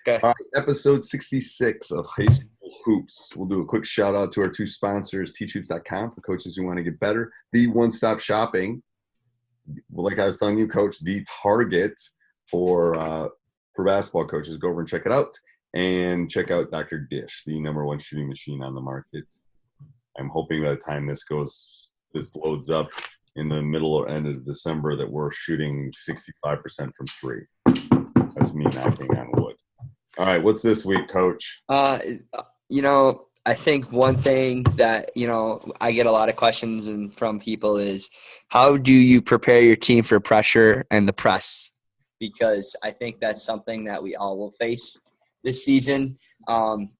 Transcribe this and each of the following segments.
Okay. All right, episode 66 of High School Hoops. We'll do a quick shout out to our two sponsors, teachhoops.com for coaches who want to get better. The one-stop shopping, like I was telling you, Coach, the target for basketball coaches. Go over and check it out. And check out Dr. Dish, the #1 shooting machine on the market. I'm hoping by the time this loads up in the middle or end of December that we're shooting 65% from three. That's me knocking on wood. All right, what's this week, Coach? I think one thing that, I get a lot of questions from people is, how do you prepare your team for pressure and the press? Because I think that's something that we all will face this season.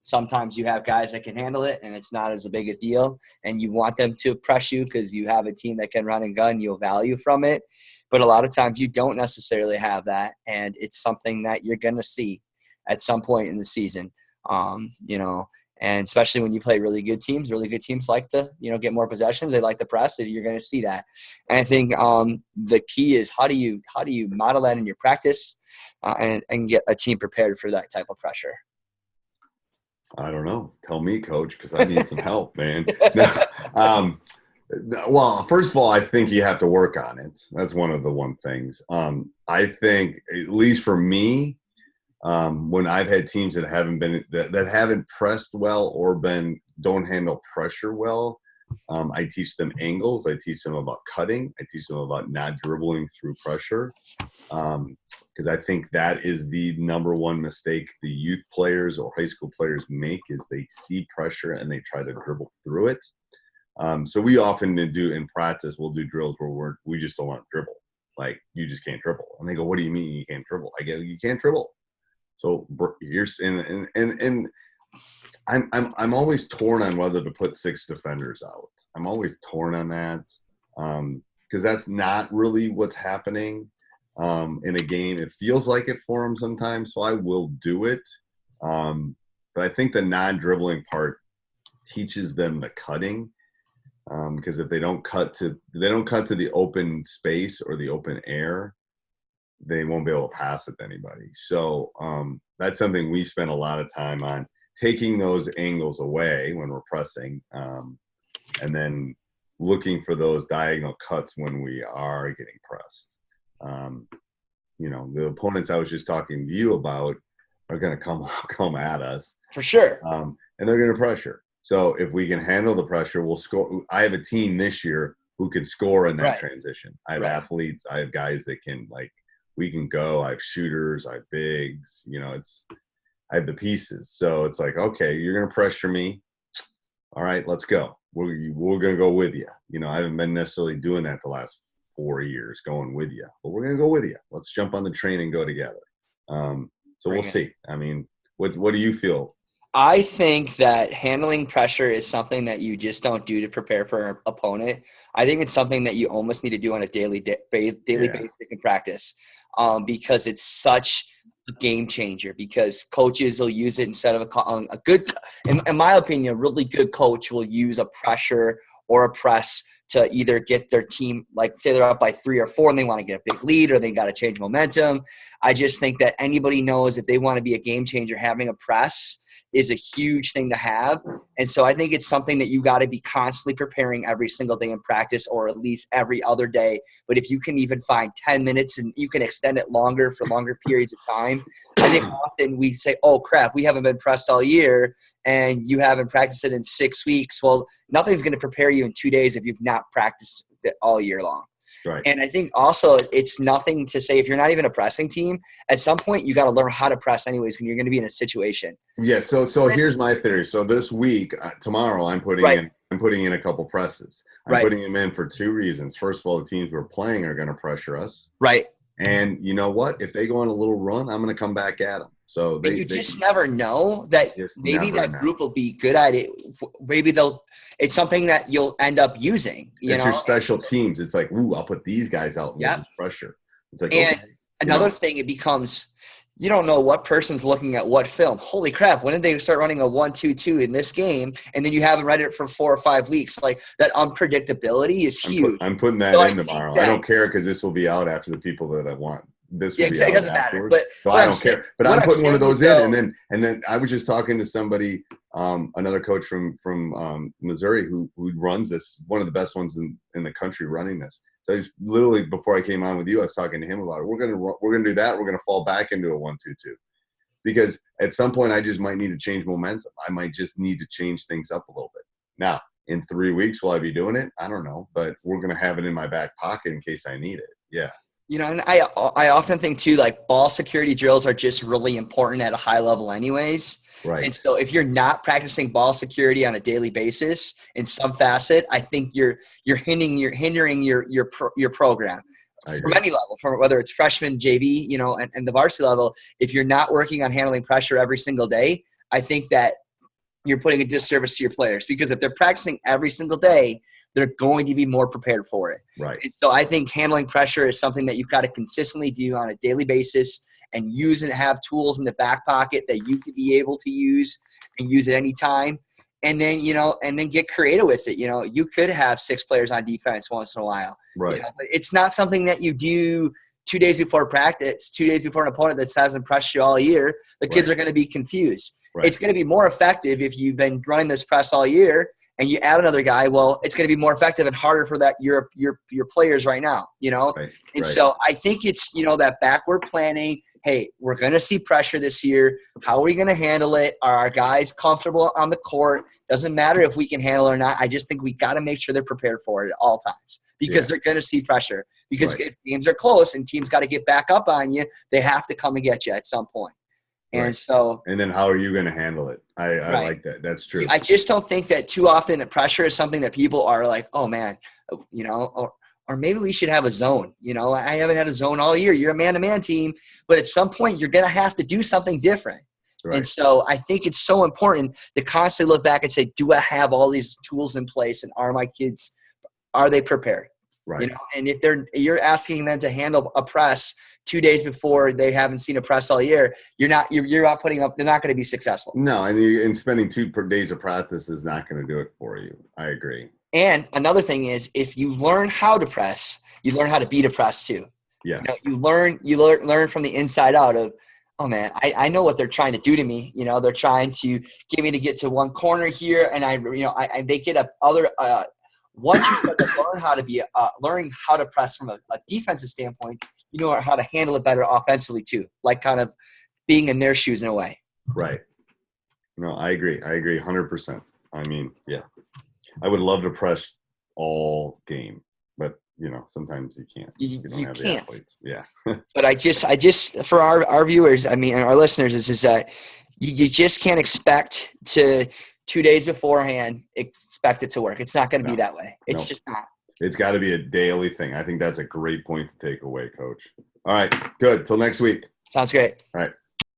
Sometimes you have guys that can handle it and it's not as big a deal, and you want them to press you because you have a team that can run and gun, you'll value from it. But a lot of times you don't necessarily have that, and it's something that you're going to see at some point in the season. And especially when you play really good teams like to, get more possessions. They like the press, and you're going to see that. And I think the key is how do you model that in your practice and get a team prepared for that type of pressure? I don't know. Tell me, Coach, because I need some help, man. Well, first of all, I think you have to work on it. That's one of the things. I think, at least for me, when I've had teams that haven't pressed well or don't handle pressure well, I teach them angles. I teach them about cutting. I teach them about not dribbling through pressure, because I think that is the #1 mistake the youth players or high school players make, is they see pressure and they try to dribble through it. So we often do in practice, we'll do drills where we just don't want to dribble. Like, you just can't dribble. And they go, what do you mean you can't dribble? I go, you can't dribble. So here's and I'm always torn on whether to put 6 defenders out. I'm always torn on that, because that's not really what's happening in a game. It feels like it for them sometimes, so I will do it. But I think the non-dribbling part teaches them the cutting, because if they don't cut to the open space or the open air, they won't be able to pass it to anybody. So that's something we spend a lot of time on, taking those angles away when we're pressing, and then looking for those diagonal cuts when we are getting pressed. The opponents I was just talking to you about are going to come at us. For sure. And they're going to pressure. So if we can handle the pressure, we'll score. I have a team this year who can score in that transition. I have athletes. I have guys that can, we can go. I have shooters. I have bigs. I have the pieces. So it's like, okay, you're going to pressure me. All right, let's go. We're going to go with you. I haven't been necessarily doing that the last 4 years, going with you. But we're going to go with you. Let's jump on the train and go together. So we'll see. I mean, what do you feel? I think that handling pressure is something that you just don't do to prepare for an opponent. I think it's something that you almost need to do on a daily basis in practice, because it's such a game changer, because coaches will use it instead of a good, in my opinion, a really good coach will use a pressure or a press to either get their team, like say they're up by 3 or 4 and they want to get a big lead, or they got to change momentum. I just think that anybody knows if they want to be a game changer, having a press is a huge thing to have. And so I think it's something that you got to be constantly preparing every single day in practice, or at least every other day. But if you can even find 10 minutes and you can extend it longer for longer periods of time, I think often we say, oh crap, we haven't been pressed all year and you haven't practiced it in 6 weeks. Well, nothing's going to prepare you in 2 days if you've not practiced it all year long. Right. And I think also it's nothing to say if you're not even a pressing team, at some point you got to learn how to press anyways when you're going to be in a situation. Yeah. So here's my theory. So this week, tomorrow, I'm putting in a couple presses. I'm putting them in for 2 reasons. First of all, the teams we're playing are going to pressure us. Right. And you know what? If they go on a little run, I'm going to come back at them. So you just never know that maybe that group will be good at it. Maybe it's something that you'll end up using. It's your special teams. It's like, ooh, I'll put these guys out with pressure. It's like, and another thing, it becomes, you don't know what person's looking at what film. Holy crap, when did they start running a 1-2-2 in this game? And then you haven't read it for 4 or 5 weeks. Like, that unpredictability is huge. I'm putting that in tomorrow. I don't care, because this will be out after the people that I want this Yeah, will be exactly. It out doesn't matter. afterwards. But So what I I'm don't saying, care. But what I'm I'm putting one of saying those is, in, though, and then I was just talking to somebody, another coach from Missouri who runs this, one of the best ones in the country running this. So I was literally, before I came on with you, I was talking to him about it. We're gonna do that. We're gonna fall back into a 1-2-2, because at some point I just might need to change momentum. I might just need to change things up a little bit. Now, in 3 weeks, will I be doing it? I don't know, but we're gonna have it in my back pocket in case I need it. Yeah. you know, and I often think too, like ball security drills are just really important at a high level anyways. Right. And so if you're not practicing ball security on a daily basis in some facet, I think you're hindering your program from any level, from whether it's freshman, JV, you know, and the varsity level. If you're not working on handling pressure every single day, I think that you're putting a disservice to your players, because if they're practicing every single day, they're going to be more prepared for it. Right. And so I think handling pressure is something that you've got to consistently do on a daily basis, and use and have tools in the back pocket that you could be able to use and use at any time. And then, you know, and then get creative with it. You know, you could have 6 players on defense once in a while. Right. You know, but it's not something that you do 2 days before practice, 2 days before an opponent that hasn't pressed you all year. The kids are going to be confused. Right. It's going to be more effective if you've been running this press all year and you add another guy. Well, it's going to be more effective and harder for that your players right now, you know? Right. And so I think it's, you know, that backward planning. Hey, we're going to see pressure this year. How are we going to handle it? Are our guys comfortable on the court? Doesn't matter if we can handle it or not. I just think we got to make sure they're prepared for it at all times, because they're going to see pressure. Because if games are close and teams got to get back up on you, they have to come and get you at some point. And so, and then how are you going to handle it? I like that. That's true. I just don't think that too often pressure is something that people are like, oh man, you know, or maybe we should have a zone. You know, I haven't had a zone all year. You're a man-to-man team, but at some point you're going to have to do something different. Right. And so I think it's so important to constantly look back and say, do I have all these tools in place, and are they prepared? Right. You know, and if you're asking them to handle a press 2 days before they haven't seen a press all year, you're not putting up. They're not going to be successful. No, and spending 2 days of practice is not going to do it for you. I agree. And another thing is, if you learn how to press, you learn how to beat a press too. Yes. You know, you learn from the inside out of, oh man, I know what they're trying to do to me. You know, they're trying to get me to get to one corner here, and they get up other. Once you start to learn how to learning how to press from a defensive standpoint, you know how to handle it better offensively too, like kind of being in their shoes in a way. Right. No, I agree 100%. I mean, yeah, I would love to press all game, but you know, sometimes you can't. You don't have the athletes. Yeah. But I just for our viewers, I mean, and our listeners, is that you just can't expect to 2 days beforehand expect it to work. It's not going to be that way. It's just not. It's got to be a daily thing. I think that's a great point to take away, Coach. All right, good. Till next week. Sounds great. All right.